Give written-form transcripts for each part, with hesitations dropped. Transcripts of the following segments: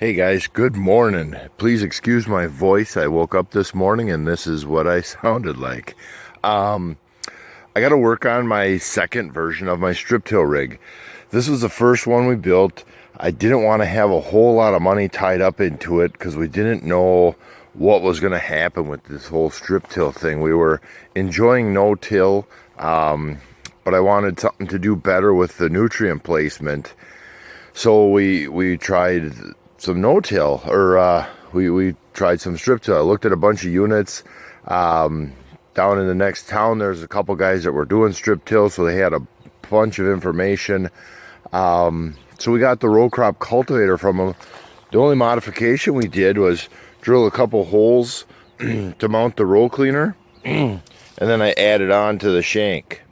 Hey guys, good morning. Please excuse my voice. I woke up this morning and this is what I sounded like. Um, I got to work on my second version of my strip till rig. This was the first one we built. I didn't want to have a whole lot of money tied up into it because we didn't know what was going to happen with this whole strip till thing. We were enjoying no till, but I wanted something to do better with the nutrient placement. So we tried some no-till, or we tried some strip-till. I looked at a bunch of units. Down in the next town, there's a couple guys that were doing strip-till, so they had a bunch of information. So we got the row crop cultivator from them. The only modification we did was drill a couple holes to mount the row cleaner, and then I added on to the shank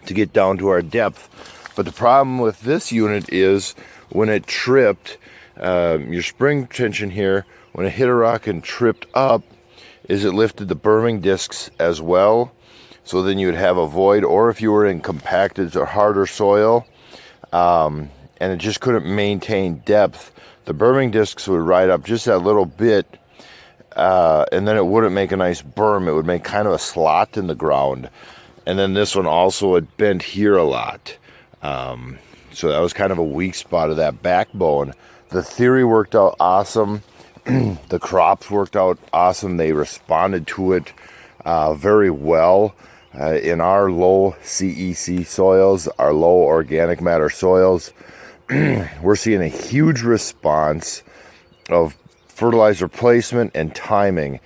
to get down to our depth. But the problem with this unit is when it tripped, your spring tension here, when it hit a rock and tripped up, is it lifted the berming discs as well. So then you would have a void, or if you were in compacted or harder soil, and it just couldn't maintain depth, the berming discs would ride up just that little bit, and then it wouldn't make a nice berm. It would make kind of a slot in the ground. And then this one also had bent here a lot. So that was kind of a weak spot of that backbone. The theory worked out awesome. The crops worked out awesome. They responded to it very well. In our low CEC soils, our low organic matter soils, we're seeing a huge response of fertilizer placement and timing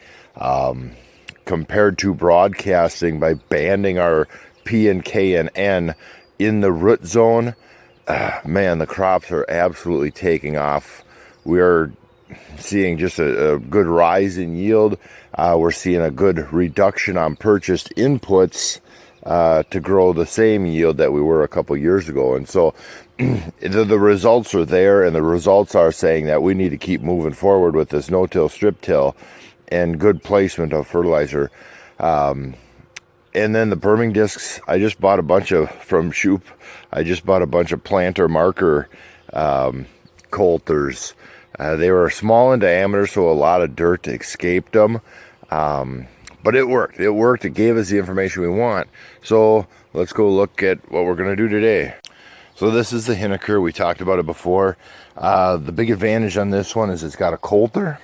compared to broadcasting by banding our P and K and N in the root zone. Man, the crops are absolutely taking off. We are seeing just a good rise in yield. We're seeing a good reduction on purchased inputs to grow the same yield that we were a couple years ago. And so the results are there, and the results are saying that we need to keep moving forward with this no-till, strip-till, and good placement of fertilizer. And then the berming discs, I just bought a bunch of from Shoop. I just bought a bunch of planter marker coulters. They were small in diameter, so a lot of dirt escaped them. But it worked. It worked. It gave us the information we want. So let's go look at what we're going to do today. So this is the Hinnaker. We talked about it before. The big advantage on this one is it's got a coulter.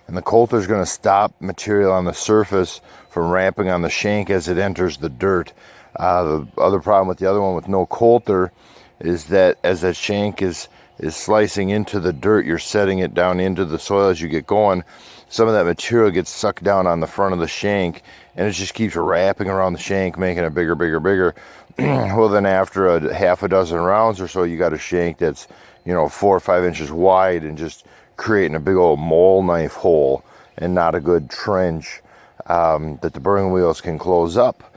And the coulter is going to stop material on the surface from ramping on the shank as it enters the dirt. The other problem with the other one with no coulter is that as that shank is slicing into the dirt, you're setting it down into the soil as you get going. Some of that material gets sucked down on the front of the shank, and it just keeps wrapping around the shank, making it bigger, bigger, bigger. Well, then after a half a dozen rounds or so, you got a shank that's 4 or 5 inches wide and just creating a big old mole knife hole and not a good trench that the burning wheels can close up.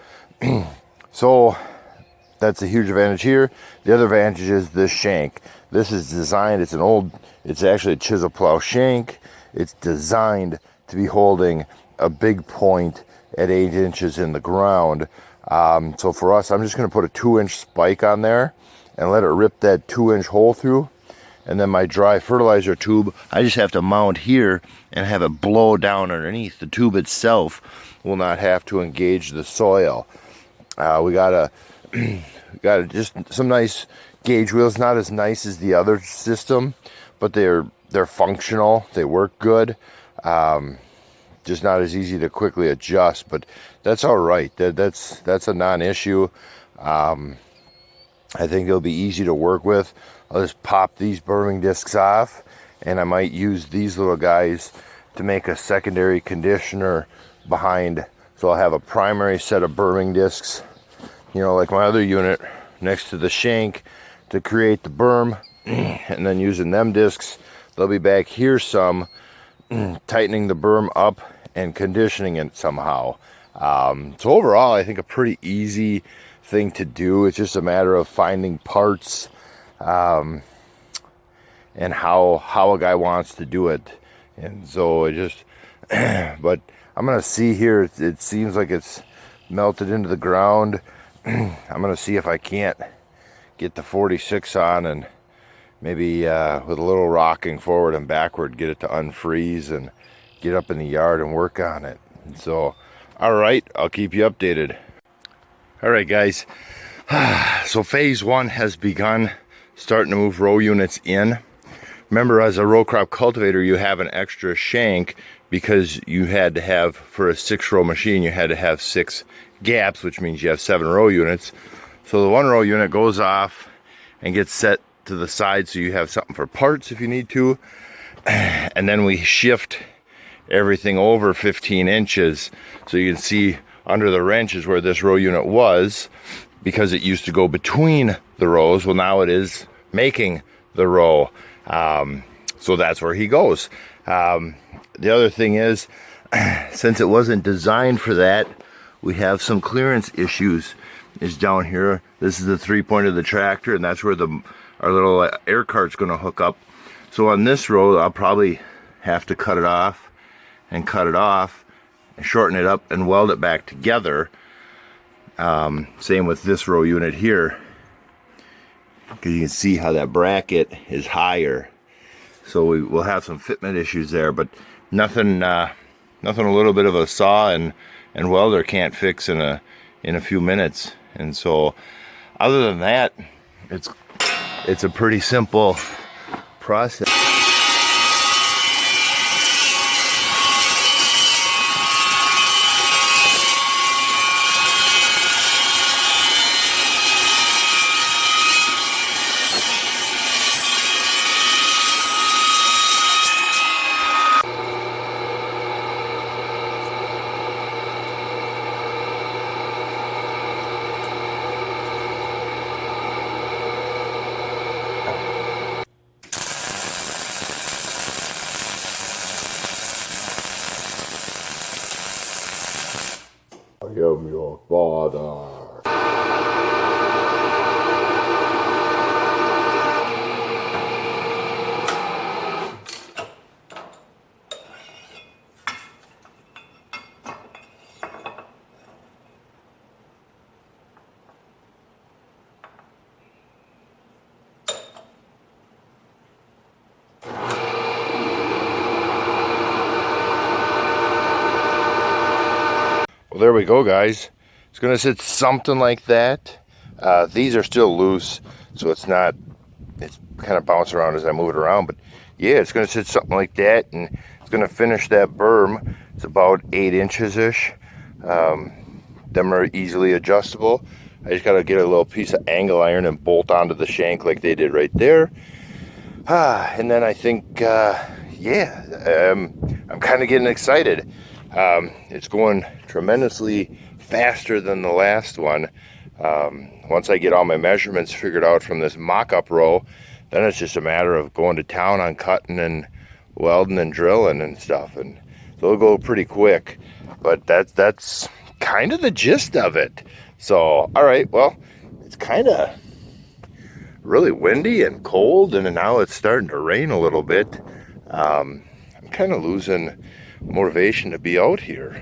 So that's a huge advantage here. The other advantage is this shank. This is designed, it's actually a chisel plow shank. It's designed to be holding a big point at 8 inches in the ground. So for us, I'm just going to put a 2-inch spike on there and let it rip that 2-inch hole through. And then my dry fertilizer tube, I just have to mount here and have it blow down underneath. The tube itself will not have to engage the soil. We got just some nice gauge wheels, not as nice as the other system, but they're functional. They work good. Just not as easy to quickly adjust, but that's all right. That's a non-issue. I think they'll be easy to work with. I'll just pop these berming discs off, and I might use these little guys to make a secondary conditioner behind. So I'll have a primary set of berming discs, like my other unit, next to the shank to create the berm, and then using them discs, they'll be back here some, tightening the berm up and conditioning it somehow. So overall, I think a pretty easy thing to do. It's just a matter of finding parts and how a guy wants to do it. And so it just but I'm gonna see here, it seems like it's melted into the ground. I'm gonna see if I can't get the 46 on and maybe with a little rocking forward and backward, get it to unfreeze and get up in the yard and work on it. And so, all right, I'll keep you updated. All right, guys. So phase one has begun, starting to move row units in. Remember, as a row crop cultivator, you have an extra shank because you had to have, for a 6-row machine, you had to have 6 gaps, which means you have 7 row units. So the 1 row unit goes off and gets set to the side so you have something for parts if you need to. And then we shift everything over 15 inches. So you can see under the wrench is where this row unit was, because it used to go between the rows. Well, now it is making the row. So that's where he goes. The other thing is, since it wasn't designed for that, we have some clearance issues. Is down here. This is the 3-point of the tractor, and that's where our little air cart's going to hook up. So on this row, I'll probably have to cut it off and shorten it up and weld it back together. Same with this row unit here, because you can see how that bracket is higher. So we will have some fitment issues there, but nothing a little bit of a saw and welder can't fix in a few minutes. And so other than that, it's a pretty simple process. I am your father. Well, there we go, guys. It's gonna sit something like that. These are still loose, so it's kind of bouncing around as I move it around, but yeah, it's gonna sit something like that, and it's gonna finish that berm. It's about 8 inches ish. Them are easily adjustable. I just gotta get a little piece of angle iron and bolt onto the shank like they did right there. And then I think, yeah, I'm kind of getting excited. It's going tremendously faster than the last one. Once I get all my measurements figured out from this mock-up row, then it's just a matter of going to town on cutting and welding and drilling and stuff, and so it'll go pretty quick. But that's kind of the gist of it. So, all right, well, it's kind of really windy and cold, and now it's starting to rain a little bit. I'm kind of losing motivation to be out here.